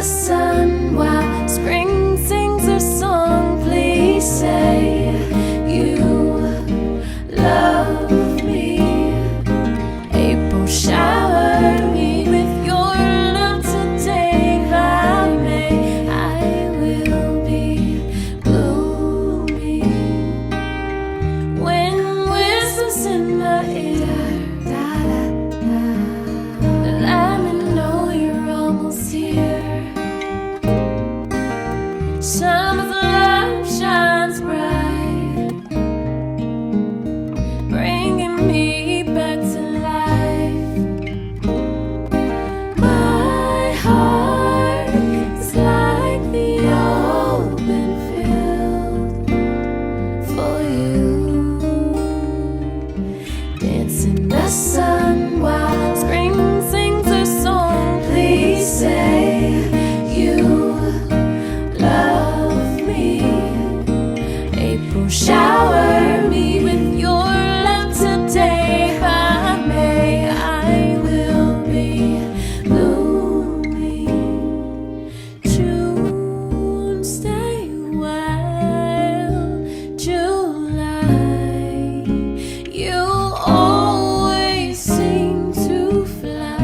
sun while spring sings her song. Please say you love me. April, shower me with your love today. By May, I will be blooming. When whispers in my ear, let me know you're almost here. Summer's love shines bright, bringing me back to life. My heart is like the open field for you, dancing in the sun while spring sings her song. Please say you love me. April, shower me with your love today. By May, I will be blooming. June, stay a while. July, you always seem to fly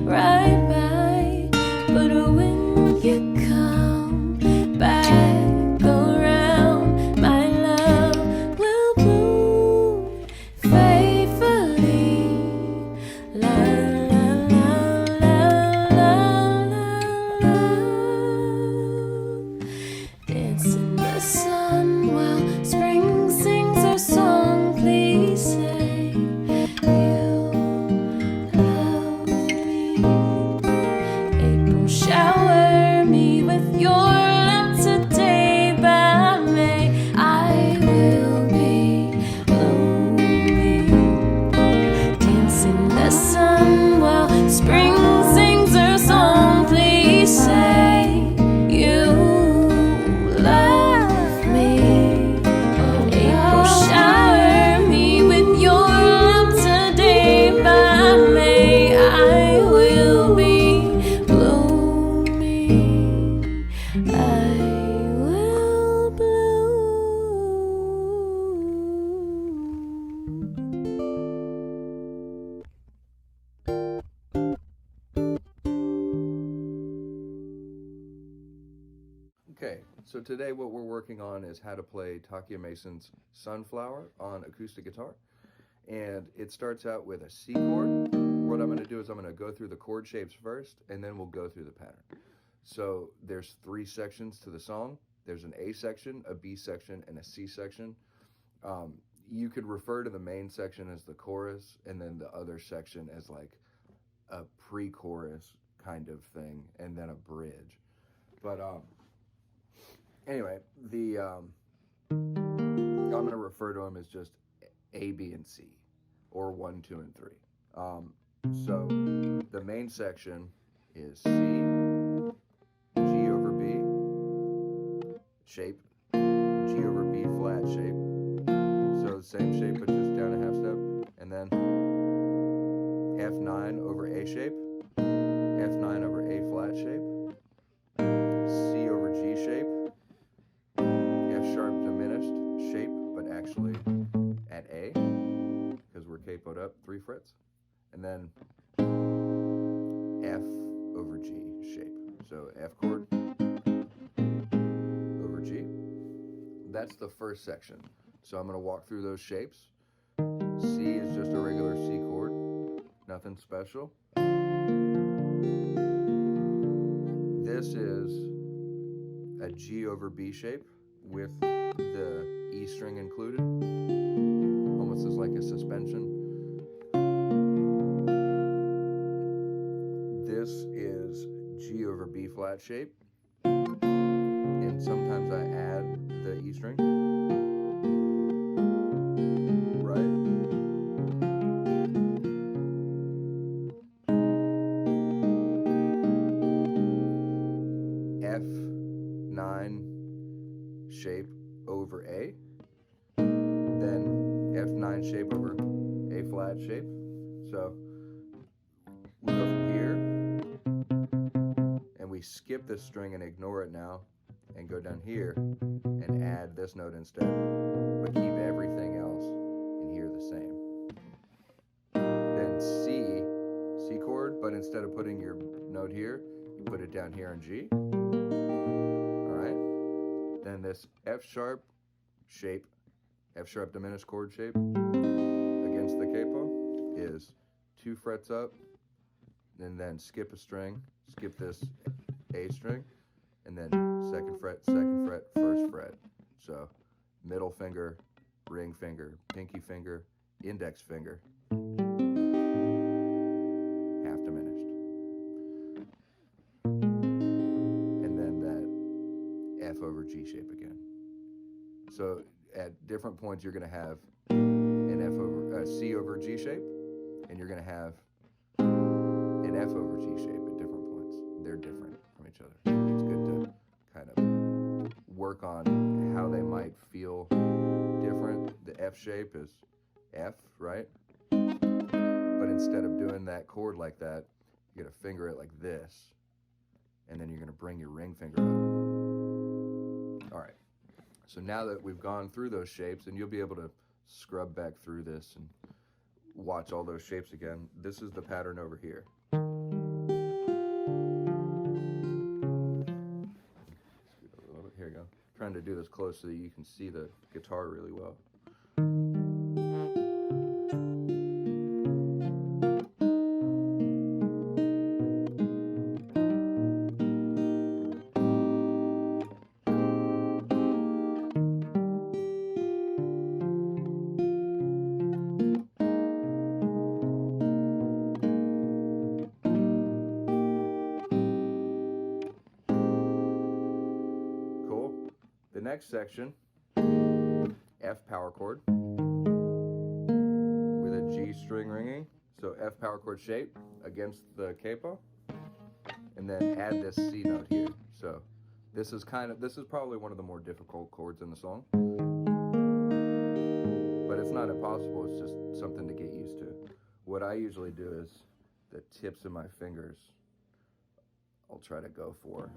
right by. But when you come back around, my love will bloom faithfully. La la la la la la. Dance in the sun while spring sings her song. Please say you love me. April, shower me with your love today. By May, I will be blooming. Dance in the sun while spring sings her song. Please say you love me. April, shower me with your love today. By May, I will be blooming. I will bloom. Okay, so today what we're working on is how to play Takiya Mason's Sunflower on acoustic guitar. And it starts out with a C chord. What I'm going to do is I'm going to go through the chord shapes first, and then we'll go through the pattern. So there's 3 sections to the song. There's an A section, a B section, and a C section. You could refer to the main section as the chorus, and then the other section as like a pre-chorus kind of thing, and then a bridge. But anyway, I'm going to refer to them as just A, B, and C, or 1, 2, and 3. So the main section is C, G over B shape, G over B flat shape. So the same shape but just down a half step, and then F9 over A shape, F9 over A flat shape, C over G shape, F sharp diminished shape, but actually at A, because we're capoed up 3 frets, and then F over G shape. So F chord over G. That's the first section. So I'm going to walk through those shapes. C is just a regular C chord, nothing special. This is a G over B shape with the E string included, almost as like a suspension. This is G over B flat shape, and sometimes I add the E string, right? F9 shape over A, then F9 shape over A flat shape. So we go from here and we we skip this string and ignore it now and go down here and add this note instead, but keep everything else in here the same. Then C chord, but instead of putting your note here, you put it down here in G. All right. Then this F sharp shape, F sharp diminished chord shape against the capo is 2 frets up, and then skip a string, skip this A string, and then 2nd fret, 2nd fret, 1st fret. So middle finger, ring finger, pinky finger, index finger, half diminished. And then that F over G shape again. So at different points you're going to have an F over C over G shape, and you're going to have an F over G shape at different points. They're different from each other. It's good to kind of work on how they might feel different. The F shape is F, right? But instead of doing that chord like that, you're going to finger it like this, and then you're going to bring your ring finger up. All right. So now that we've gone through those shapes, and you'll be able to scrub back through this and watch all those shapes again, this is the pattern over here. Here we go. I'm trying to do this close so that you can see the guitar really well. The next section, F power chord with a G string ringing. So F power chord shape against the capo, and then add this C note here. So this is probably one of the more difficult chords in the song, but it's not impossible. It's just something to get used to. What I usually do is the tips of my fingers I'll try to go for,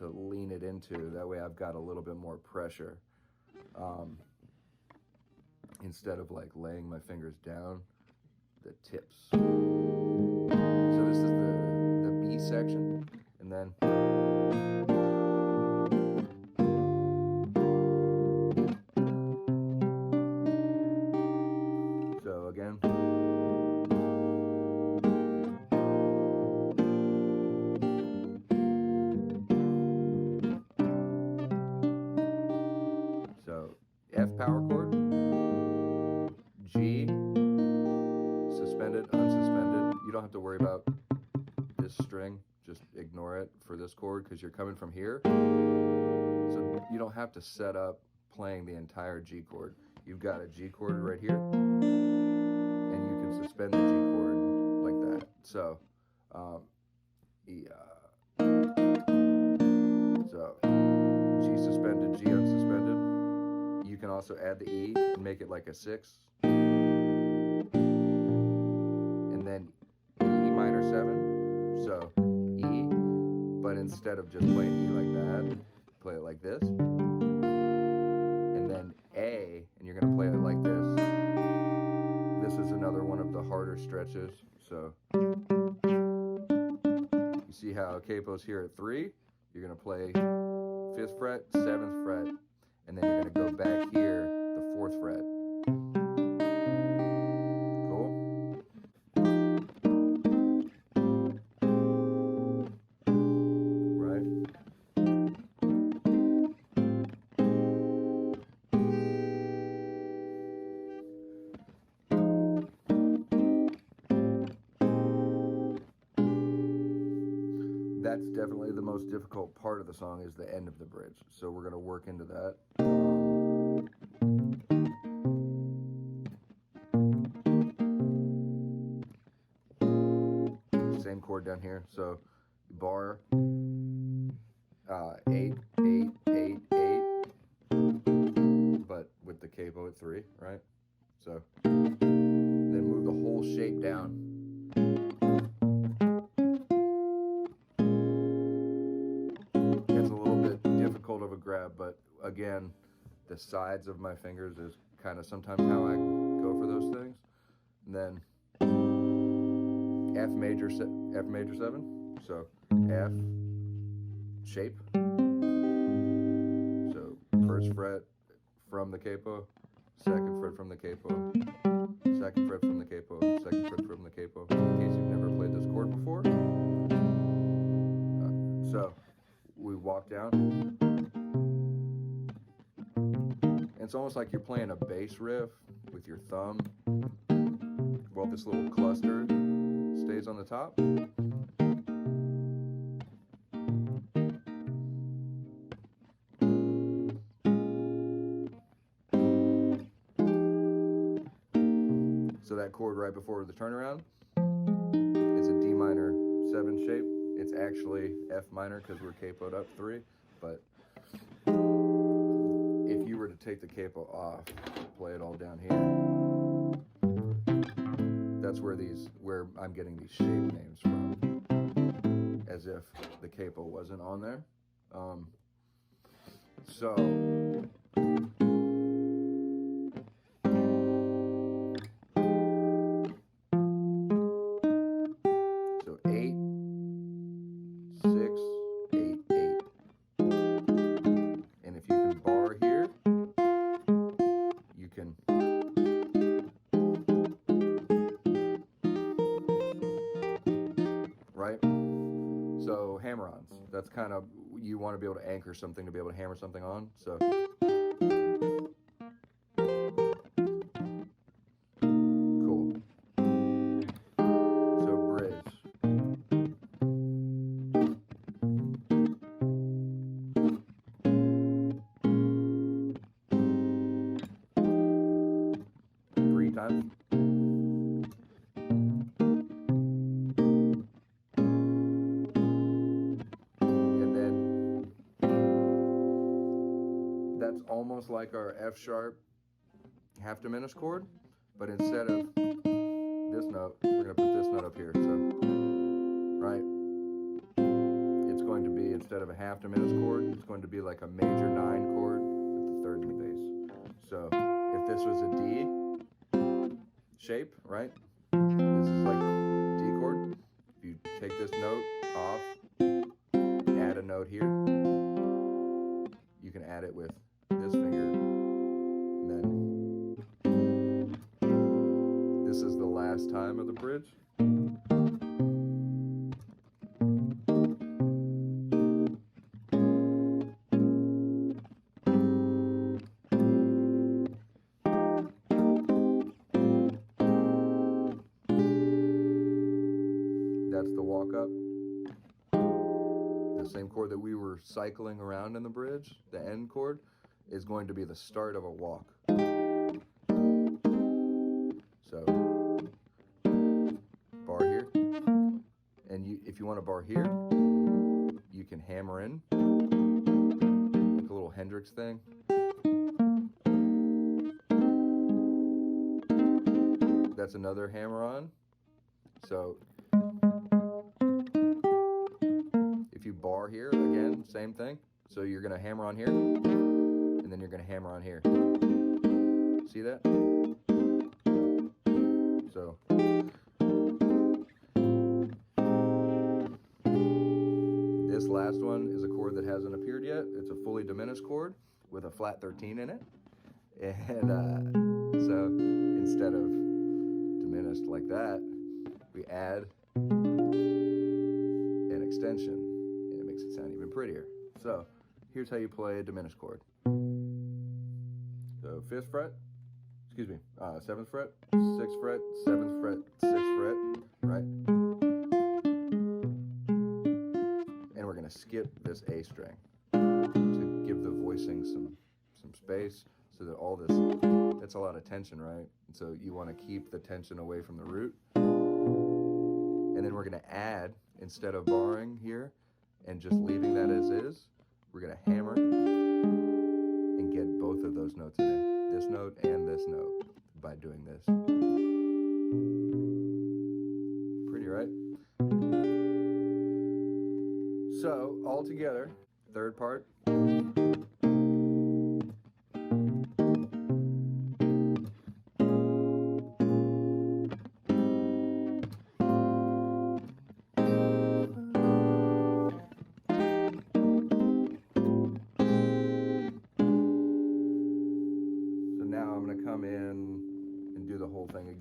to lean it into. That way I've got a little bit more pressure. Instead of like laying my fingers down, the tips. So this is the B section, and then so again. So F power chord, G, suspended, unsuspended. You don't have to worry about this string, just ignore it for this chord because you're coming from here. So you don't have to set up playing the entire G chord. You've got a G chord right here, and you can suspend the G chord like that. So, so G suspended, G unsuspended. You can also add the E and make it like a 6. And then E minor 7. So E, but instead of just playing E like that, play it like this. And then A, and you're going to play it like this. This is another one of the harder stretches. So you see how capo's here at 3. You're going to play 5th fret, 7th fret, and then you're going to go back here, the 4th fret. Cool? Right? That's definitely the most difficult part of the song, is the end of the bridge. So we're going to work into that. Same chord down here. So bar 8, 8, 8, 8, but with the capo at 3, right? So then move the whole shape down. again, the sides of my fingers is kind of sometimes how I go for those things. And then F major 7. So F shape. So first fret from the capo, second fret from the capo, second fret from the capo, second fret from the capo. In case you've never played this chord before. So we walk down. It's almost like you're playing a bass riff with your thumb while this little cluster stays on the top. So that chord right before the turnaround is a D minor 7 shape. It's actually F minor because we're capoed up 3, but if you were to take the capo off, play it all down here, that's where I'm getting these shape names from, as if the capo wasn't on there. So 8, 6, 8, 8. And if you can bar here, you can right? So hammer-ons. That's kind of, you want to be able to anchor something to be able to hammer something on. So cool. So bridge. Three times. That's almost like our F sharp half diminished chord, but instead of this note, we're going to put this note up here. So, right? It's going to be, instead of a half diminished chord, it's going to be like a major 9 chord with the 3rd in the bass. So, if this was a D shape, right? This is like D chord. If you take this note off, add a note here, you can add it with this finger, and then this is the last time of the bridge. That's the walk up. The same chord that we were cycling around in the bridge, the end chord, is going to be the start of a walk. So, bar here, and if you want to bar here, you can hammer in, like a little Hendrix thing. That's another hammer on. So, if you bar here, again, same thing. So you're going to hammer on here, and then you're going to hammer on here. See that? So this last one is a chord that hasn't appeared yet. It's a fully diminished chord with a flat 13 in it. And so instead of diminished like that, we add an extension, and it makes it sound even prettier. So here's how you play a diminished chord. So 7th fret, 7th fret, 6th fret, 7th fret, 6th fret, right? And we're gonna skip this A string to give the voicing some space, so that all this, that's a lot of tension, right? And so you want to keep the tension away from the root. And then we're gonna add, instead of barring here and just leaving that as is, we're gonna hammer and get both of those notes in there, this note and this note, by doing this. Pretty, right? So all together, third part.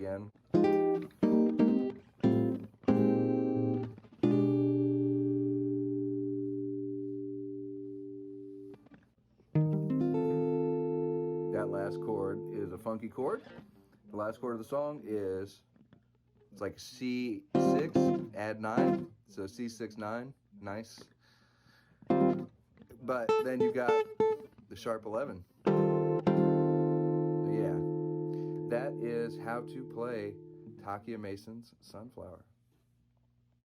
again. That last chord is a funky chord. The last chord of the song is, it's like C6, add 9, so C6, 9, nice. But then you got the sharp 11. So yeah, that is how to play Takiya Mason's Sunflower.